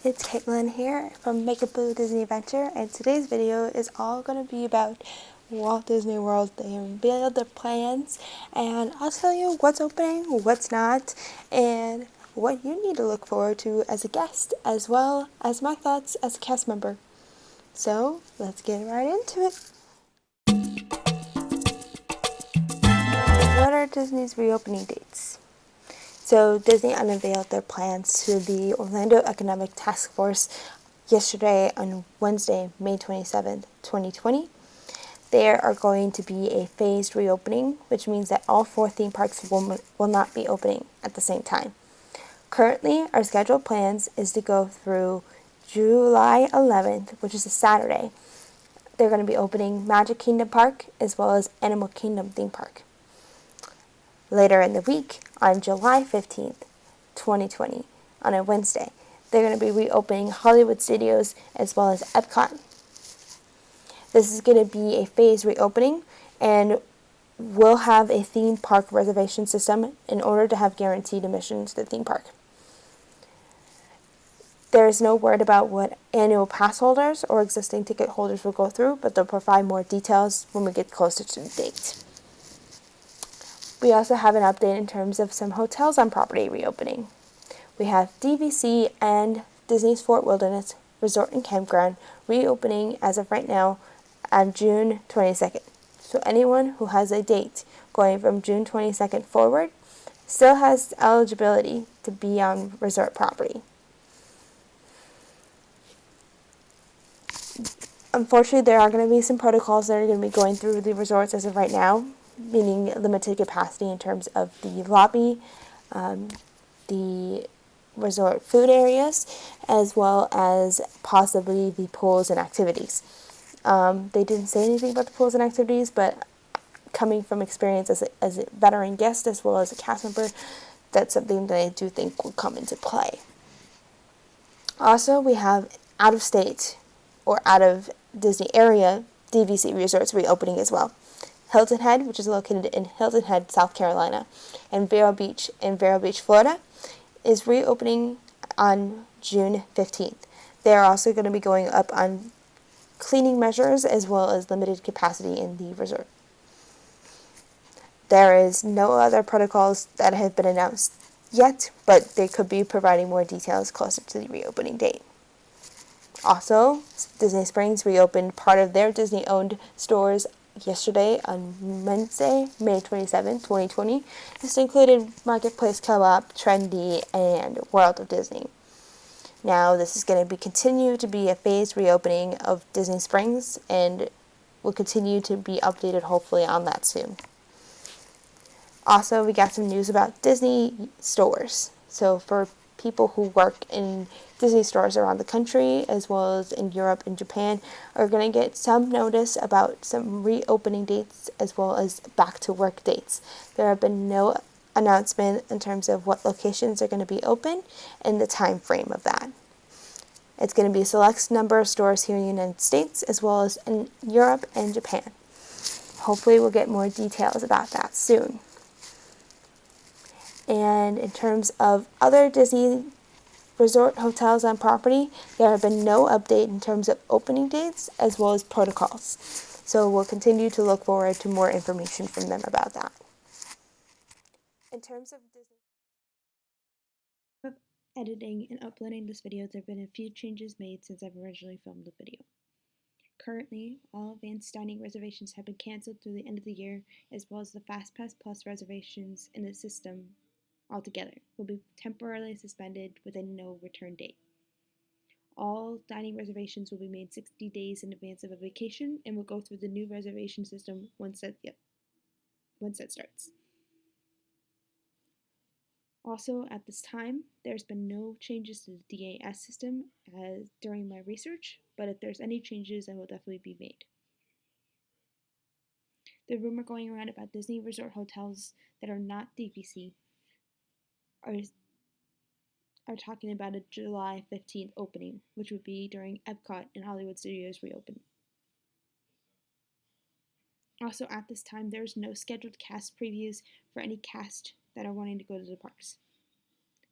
It's Caitlin here from Make a Blue Disney Adventure, and today's video is all going to be about Walt Disney World. They unveiled their plans, and I'll tell you what's opening, what's not, and what you need to look forward to as a guest, as well as my thoughts as a cast member. So let's get right into it. What are Disney's reopening dates? So Disney unveiled their plans to the Orlando Economic Task Force yesterday on Wednesday, May 27th, 2020. There are going to be a phased reopening, which means that all 4 theme parks will not be opening at the same time. Currently, our scheduled plans is to go through July 11th, which is a Saturday. They're going to be opening Magic Kingdom Park as well as Animal Kingdom theme park. Later in the week, on July 15th, 2020, on a Wednesday, they're going to be reopening Hollywood Studios as well as Epcot. This is going to be a phased reopening, and we'll have a theme park reservation system in order to have guaranteed admission to the theme park. There is no word about what annual pass holders or existing ticket holders will go through, but they'll provide more details when we get closer to the date. We also have an update in terms of some hotels on property reopening. We have DVC and Disney's Fort Wilderness Resort and Campground reopening as of right now on June 22nd. So anyone who has a date going from June 22nd forward still has eligibility to be on resort property. Unfortunately, there are going to be some protocols that are going to be going through the resorts as of right now, meaning limited capacity in terms of the lobby, the resort food areas, as well as possibly the pools and activities. They didn't say anything about the pools and activities, but coming from experience as a veteran guest as well as a cast member, that's something that I do think will come into play. Also, we have out-of-state or out-of-Disney area DVC resorts reopening as well. Hilton Head, which is located in Hilton Head, South Carolina, and Vero Beach in Vero Beach, Florida, is reopening on June 15th. They are also going to be going up on cleaning measures as well as limited capacity in the resort. There is no other protocols that have been announced yet, but they could be providing more details closer to the reopening date. Also, Disney Springs reopened part of their Disney-owned stores yesterday on Wednesday, May 27, 2020. This included Marketplace Co-op, Trendy, and World of Disney. Now, this is going to continue to be a phased reopening of Disney Springs, and will continue to be updated hopefully on that soon. Also, we got some news about Disney stores. So for people who work in Disney stores around the country, as well as in Europe and Japan, are going to get some notice about some reopening dates as well as back to work dates. There have been no announcement in terms of what locations are going to be open and the time frame of that. It's going to be a select number of stores here in the United States as well as in Europe and Japan. Hopefully we'll get more details about that soon. And in terms of other Disney resort hotels on property, there have been no update in terms of opening dates as well as protocols. So we'll continue to look forward to more information from them about that. In terms of Disney editing and uploading this video, there have been a few changes made since I've originally filmed the video. Currently, all advanced dining reservations have been canceled through the end of the year, as well as the FastPass Plus reservations in the system altogether will be temporarily suspended with a no return date. All dining reservations will be made 60 days in advance of a vacation and will go through the new reservation system once that starts. Also, at this time, there's been no changes to the DAS system during my research, but if there's any changes, they will definitely be made. The rumor going around about Disney resort hotels that are not DVC are talking about a July 15th opening, which would be during Epcot and Hollywood Studios reopen. Also, at this time, there's no scheduled cast previews for any cast that are wanting to go to the parks.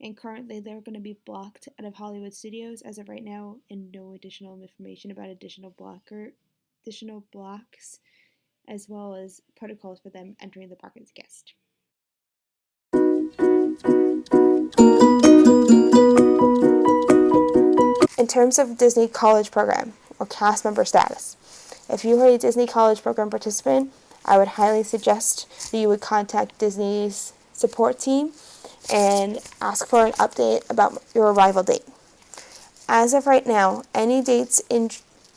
and currently they're going to be blocked out of Hollywood Studios as of right now, and no additional information about additional blocks, as well as protocols for them entering the park as guests. In terms of Disney College Program or cast member status, if you are a Disney College Program participant, I would highly suggest that you would contact Disney's support team and ask for an update about your arrival date. As of right now, any dates in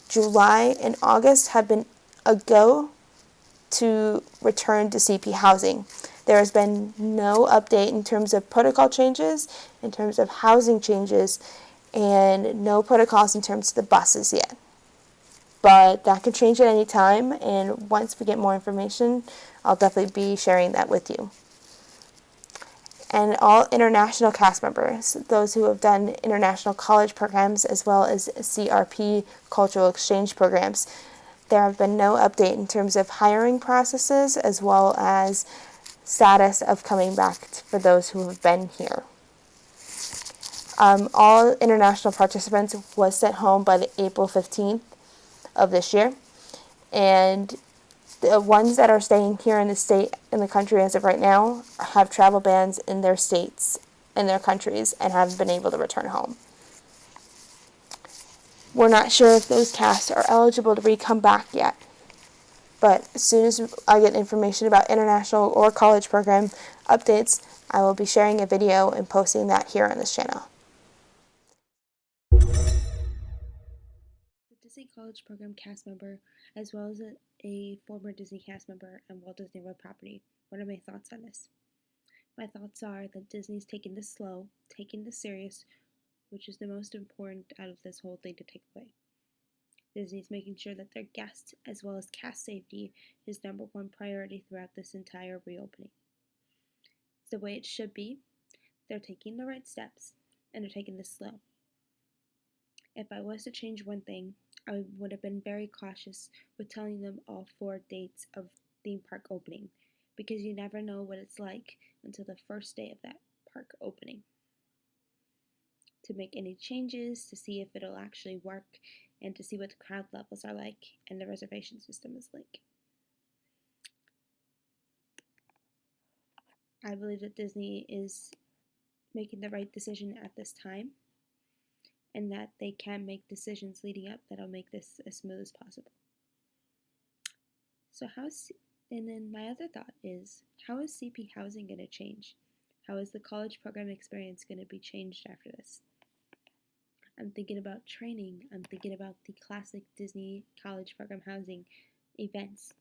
July and August have been a go to return to CP housing. There has been no update in terms of protocol changes, in terms of housing changes, and no protocols in terms of the buses yet. But that could change at any time, and once we get more information, I'll definitely be sharing that with you. And all international cast members, those who have done international college programs as well as CRP cultural exchange programs, there have been no update in terms of hiring processes as well as status of coming back for those who have been here. All international participants was sent home by the April 15th of this year, and the ones that are staying here in the country as of right now have travel bans in their states, in their countries, and haven't been able to return home. We're not sure if those casts are eligible to come back yet, but as soon as I get information about international or college program updates, I will be sharing a video and posting that here on this channel. The Disney College Program cast member, as well as a former Disney cast member and Walt Disney World property. What are my thoughts on this? My thoughts are that Disney's taking this slow, taking this serious, which is the most important out of this whole thing to take away. Disney's making sure that their guests, as well as cast safety, is number one priority throughout this entire reopening. It's the way it should be. They're taking the right steps, and they're taking this slow. If I was to change one thing, I would have been very cautious with telling them all 4 dates of theme park opening, because you never know what it's like until the first day of that park opening. To make any changes, to see if it'll actually work, and to see what the crowd levels are like and the reservation system is like. I believe that Disney is making the right decision at this time, and that they can make decisions leading up that'll make this as smooth as possible. So and then my other thought is, how is CP housing going to change? How is the college program experience going to be changed after this? I'm thinking about training. I'm thinking about the classic Disney College Program housing events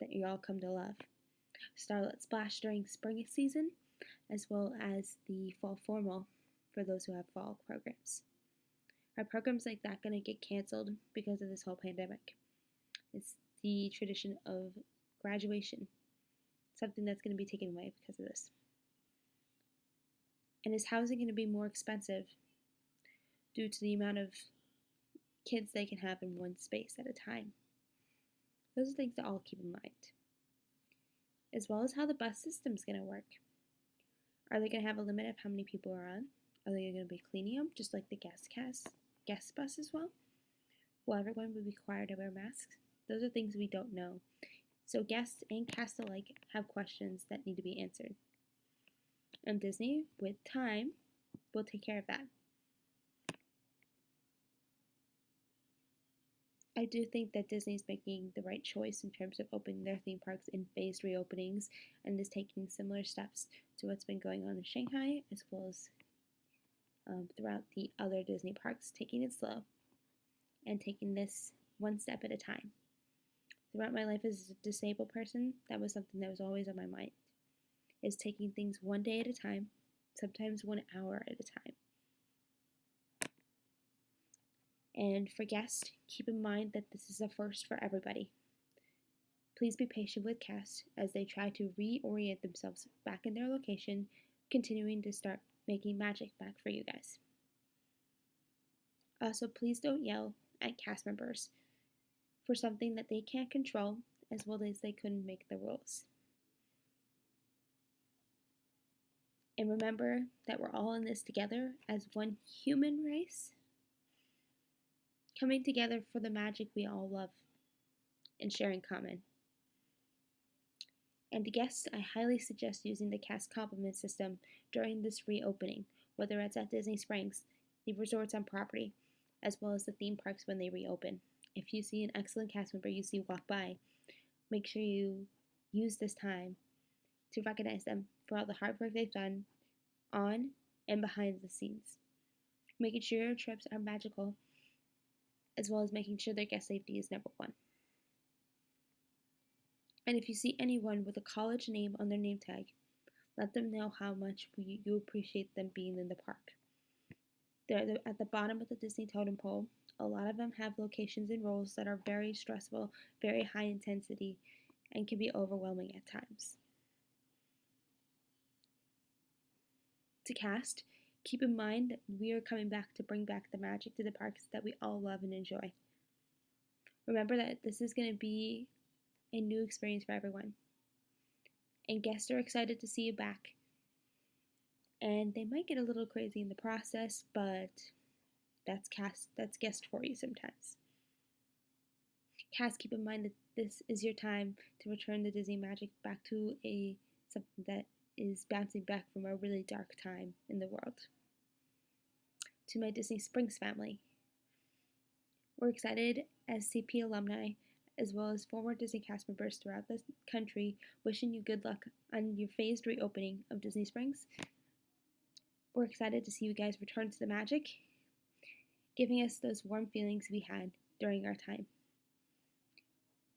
that you all come to love. Starlit Splash during spring season, as well as the fall formal for those who have fall programs. Are programs like that going to get canceled because of this whole pandemic? It's the tradition of graduation, something that's going to be taken away because of this. And is housing going to be more expensive due to the amount of kids they can have in one space at a time? Those are things to all keep in mind. As well as how the bus system is going to work. Are they going to have a limit of how many people are on? Are they going to be cleaning them just like the guest bus as well? Will everyone be required to wear masks? Those are things we don't know. So guests and cast alike have questions that need to be answered. And Disney, with time, will take care of that. I do think that Disney's making the right choice in terms of opening their theme parks in phased reopenings, and is taking similar steps to what's been going on in Shanghai, as well as throughout the other Disney parks, taking it slow and taking this one step at a time. Throughout my life as a disabled person, that was something that was always on my mind, is taking things one day at a time, sometimes 1 hour at a time. And for guests, keep in mind that this is a first for everybody. Please be patient with cast as they try to reorient themselves back in their location, continuing to start making magic back for you guys. Also, please don't yell at cast members for something that they can't control, as well as they couldn't make the rules. And remember that we're all in this together as one human race, coming together for the magic we all love and share in common. And to guests, I highly suggest using the cast compliment system during this reopening, whether it's at Disney Springs, the resorts on property, as well as the theme parks when they reopen. If you see an excellent cast member you see walk by, make sure you use this time to recognize them for all the hard work they've done on and behind the scenes, making sure your trips are magical, as well as making sure their guest safety is number one. And if you see anyone with a college name on their name tag, let them know how much you appreciate them being in the park. They're at the bottom of the Disney totem pole. A lot of them have locations and roles that are very stressful, very high intensity, and can be overwhelming at times. To cast, keep in mind that we are coming back to bring back the magic to the parks that we all love and enjoy. Remember that this is going to be a new experience for everyone. And guests are excited to see you back. And they might get a little crazy in the process, but that's guest for you sometimes. Cast, keep in mind that this is your time to return the Disney magic back to something that is bouncing back from a really dark time in the world. To my Disney Springs family, we're excited as CP alumni, as well as former Disney cast members throughout the country, wishing you good luck on your phased reopening of Disney Springs. We're excited to see you guys return to the magic, giving us those warm feelings we had during our time.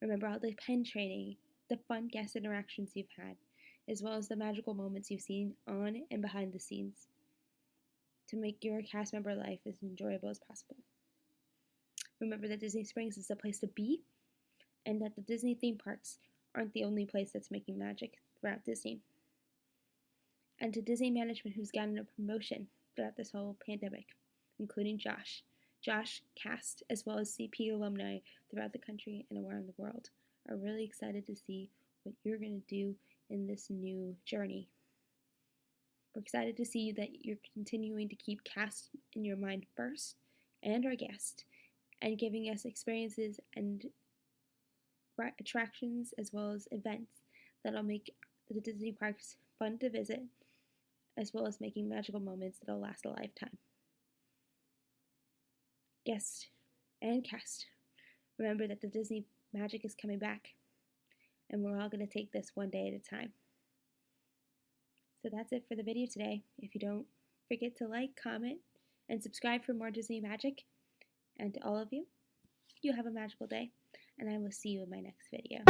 Remember all the pen training, the fun guest interactions you've had, as well as the magical moments you've seen on and behind the scenes to make your cast member life as enjoyable as possible. Remember that Disney Springs is the place to be, and that the Disney theme parks aren't the only place that's making magic throughout Disney. And to Disney management who's gotten a promotion throughout this whole pandemic, including Josh, cast, as well as CP alumni throughout the country and around the world, are really excited to see what you're going to do in this new journey. We're excited to see that you're continuing to keep cast in your mind first, and our guest, and giving us experiences and attractions as well as events that'll make the Disney parks fun to visit, as well as making magical moments that'll last a lifetime. Guest and cast, remember that the Disney magic is coming back, and we're all going to take this one day at a time. So that's it for the video today. If you don't forget to like, comment, and subscribe for more Disney magic. And to all of you, you have a magical day, and I will see you in my next video.